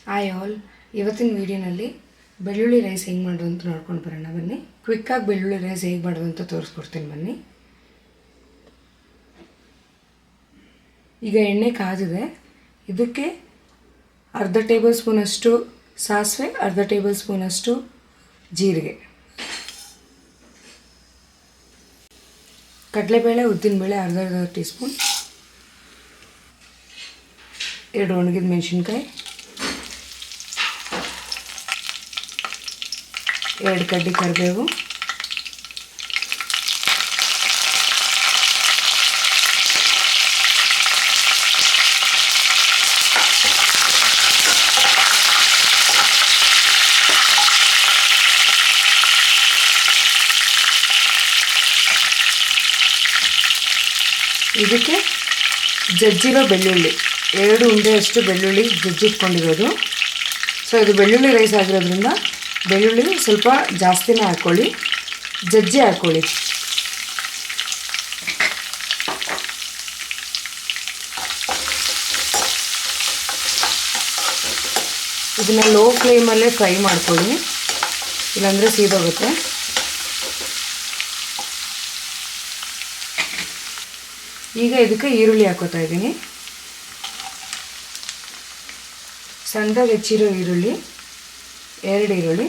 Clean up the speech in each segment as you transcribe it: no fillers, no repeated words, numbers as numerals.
Hi all, ಇವತ್ತಿನ ವೀಡಿಯೋನಲ್ಲಿ ಬೆಳ್ಳುಳ್ಳಿ rice ಹೇಗೆ ಮಾಡೋದು ಅಂತ ನೋಡ್ಕೊಂಡು ಬರೋಣ ಬನ್ನಿ. ಕ್ವಿಕ್ಕಾಗಿ ಬೆಳ್ಳುಳ್ಳಿ ರೈಸ್ ಹೇಗೆ ಮಾಡೋದು ಅಂತ ತೋರಿಸ್ಕೊಡ್ತೀನಿ ಬನ್ನಿ. ಈಗ ಎಣ್ಣೆ ಕಾದಿದೆ. ಇದಕ್ಕೆ ಅರ್ಧ ಟೇಬಲ್ ಸ್ಪೂನಷ್ಟು ಸಾಸಿವೆ, ಅರ್ಧ ಟೇಬಲ್ ಸ್ಪೂನಷ್ಟು ಜೀರಿಗೆ, ಕಡಲೆಬೇಳೆ, ಉದ್ದಿನಬೇಳೆ ಅರ್ಧ ಟೀ ಸ್ಪೂನ್, 2 ಒಣಗಿದ ಮೆಣಸಿನ್ಕಾಯಿ, 2 ಕಡ್ಡಿ ಕರಿಬೇವು, ಇದಕ್ಕೆ ಜಜ್ಜಿರೋ ಬೆಳ್ಳುಳ್ಳಿ 2 ಉಂಡೆಯಷ್ಟು ಬೆಳ್ಳುಳ್ಳಿ ಜಜ್ಜಿಟ್ಕೊಂಡಿರೋದು. ಸೊ ಇದು ಬೆಳ್ಳುಳ್ಳಿ ರೈಸ್ ಆಗಿರೋದ್ರಿಂದ ಬೆಳ್ಳುಳ್ಳಿ ಸ್ವಲ್ಪ ಜಾಸ್ತಿನೇ ಹಾಕ್ಕೊಳ್ಳಿ, ಜಜ್ಜಿ ಹಾಕ್ಕೊಳ್ಳಿ. ಇದನ್ನು ಲೋ ಫ್ಲೇಮಲ್ಲೇ ಫ್ರೈ ಮಾಡ್ಕೊಳ್ಳಿ, ಇಲ್ಲಾಂದರೆ ಸೀದೋಗುತ್ತೆ. ಈಗ ಇದಕ್ಕೆ ಈರುಳ್ಳಿ ಹಾಕೋತಾ ಇದ್ದೀನಿ. ಸಣ್ಣದಾಗಿ ಹೆಚ್ಚಿರೋ ಈರುಳ್ಳಿ 2 ಈರುಳ್ಳಿ,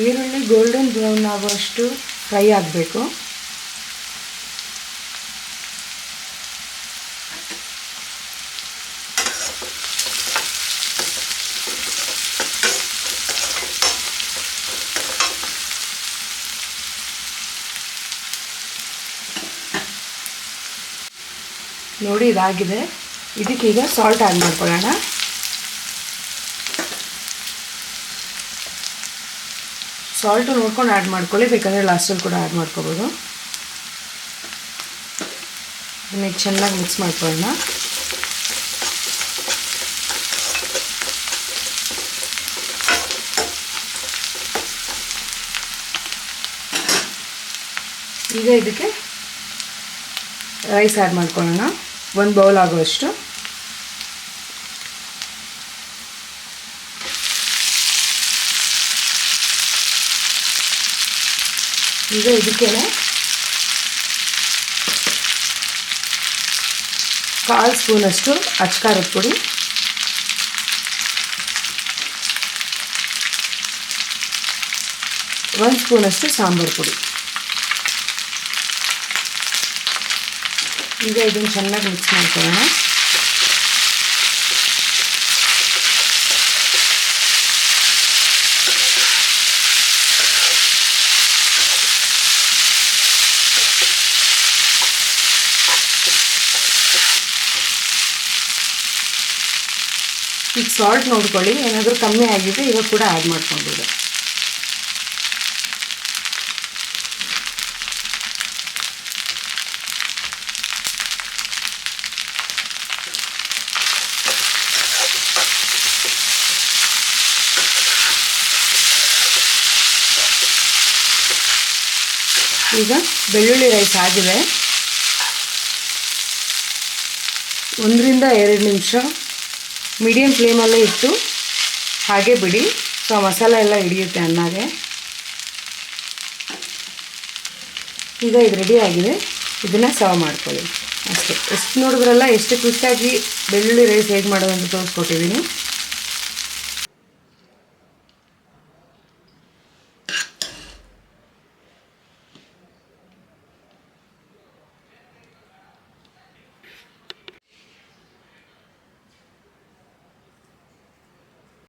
ಈರುಳ್ಳಿ ಗೋಲ್ಡನ್ ಬ್ರೌನ್ ಆಗುವಷ್ಟು ಫ್ರೈ ಆಗಬೇಕು. ನೋಡಿ ಇದಾಗಿದೆ. ಇದಕ್ಕೀಗ ಸಾಲ್ಟ್ ಆ್ಯಡ್ ಮಾಡ್ಕೊಳ್ಳೋಣ. ಸಾಲ್ಟು ನೋಡ್ಕೊಂಡು ಆ್ಯಡ್ ಮಾಡ್ಕೊಳ್ಳಿ, ಬೇಕಂದರೆ ಲಾಸ್ಟಲ್ಲಿ ಕೂಡ ಆ್ಯಡ್ ಮಾಡ್ಕೋಬೋದು. ಇದನ್ನ ಚೆನ್ನಾಗಿ ಮಿಕ್ಸ್ ಮಾಡ್ಕೊಳ್ಳೋಣ. ಈಗ ಇದಕ್ಕೆ ರೈಸ್ ಆ್ಯಡ್ ಮಾಡ್ಕೊಳ್ಳೋಣ, 1 ಬೌಲ್ ಆಗುವಷ್ಟು. ಈಗ ಇದಕ್ಕೆ 1/4 ಸ್ಪೂನಷ್ಟು ಅಚ್ಕಾರದ ಪುಡಿ, 1 ಸ್ಪೂನಷ್ಟು ಸಾಂಬಾರು ಪುಡಿ. ಈಗ ಇದನ್ನು ಚೆನ್ನಾಗಿ ಮಿಕ್ಸ್ ಮಾಡ್ಕೊಳ್ಳೋಣ. ಈಗ ಸಾಲ್ಟ್ ನೋಡ್ಕೊಳ್ಳಿ, ಏನಾದರೂ ಕಮ್ಮಿ ಆಗಿದೆ ಇವಾಗ ಕೂಡ ಆ್ಯಡ್ ಮಾಡ್ಕೊಂಡಿದೆ. ಈಗ ಬೆಳ್ಳುಳ್ಳಿ ರೈಸ್ ಆಗಿದೆ. 1 ರಿಂದ 2 ನಿಮಿಷ ಮೀಡಿಯಮ್ ಫ್ಲೇಮಲ್ಲೇ ಇಟ್ಟು ಹಾಗೆ ಬಿಡಿ. ಸೊ ಮಸಾಲೆ ಎಲ್ಲ ಹಿಡಿಯುತ್ತೆ ಅನ್ನಗೆ. ಈಗ ಇದು ರೆಡಿ ಆಗಿದೆ. ಇದನ್ನು ಸರ್ವ್ ಮಾಡ್ಕೊಳ್ಳಿ ಅಷ್ಟೇ. ಎಷ್ಟು ನೋಡಿದ್ರಲ್ಲ, ಎಷ್ಟು ಕ್ವಿಕ್ಕಾಗಿ ಬೆಳ್ಳುಳ್ಳಿ ರೈಸ್ ಹೇಗೆ ಮಾಡೋದು ಅಂತ ತೋರಿಸ್ಕೊಟ್ಟಿದ್ದೀನಿ.